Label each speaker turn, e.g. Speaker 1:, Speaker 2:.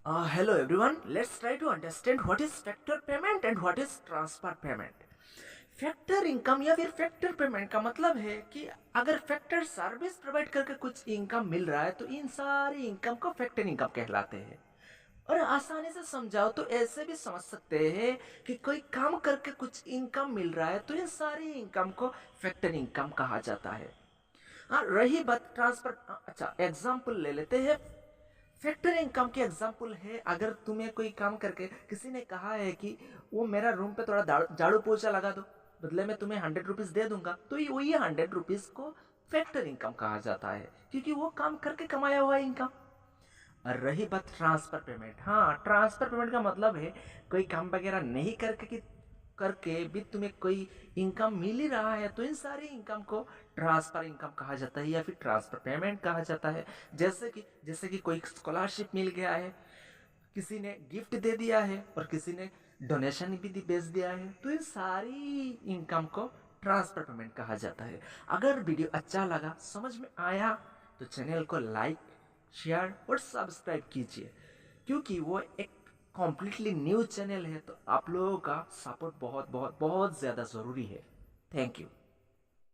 Speaker 1: Hello everyone, let's try to understand what is factor payment and what is transfer payment. Factor income या फिर factor payment का मतलब है कि अगर फैक्टर सर्विस प्रोवाइड करके कुछ इनकम मिल रहा है तो इन सारी इनकम को फैक्टर इनकम कहलाते हैं। और आसानी से समझाओ तो ऐसे भी समझ सकते हैं कि कोई काम करके कुछ इनकम मिल रहा है तो इन सारी इनकम को फैक्टर इनकम कहा जाता है। हाँ, रही बात ट्रांसफर, अच्छा एग्जाम्पल ले लेते हैं। फैक्टर इनकम के एग्जाम्पल है, अगर तुम्हें कोई काम करके किसी ने कहा है कि वो मेरा रूम पे थोड़ा झाड़ू पोछा लगा दो, बदले में तुम्हें 100 रुपीज़ दे दूंगा, तो ये वही 100 रुपीज़ को फैक्टर इनकम कहा जाता है क्योंकि वो काम करके कमाया हुआ इनकम। और रही बात ट्रांसफर पेमेंट, हाँ ट्रांसफर पेमेंट का मतलब है कोई काम वगैरह नहीं करके भी तुम्हें कोई इनकम मिल ही रहा है तो इन सारी इनकम को ट्रांसफर इनकम कहा जाता है या फिर ट्रांसफर पेमेंट कहा जाता है। जैसे कि कोई स्कॉलरशिप मिल गया है, किसी ने गिफ्ट दे दिया है और किसी ने डोनेशन भी भेज दिया है, तो इन सारी इनकम को ट्रांसफर पेमेंट कहा जाता है। अगर वीडियो अच्छा लगा, समझ में आया, तो चैनल को लाइक, शेयर और सब्सक्राइब कीजिए क्योंकि वो एक कॉम्प्लीटली न्यू चैनल है, तो आप लोगों का सपोर्ट बहुत बहुत बहुत ज़्यादा ज़रूरी है। Thank you.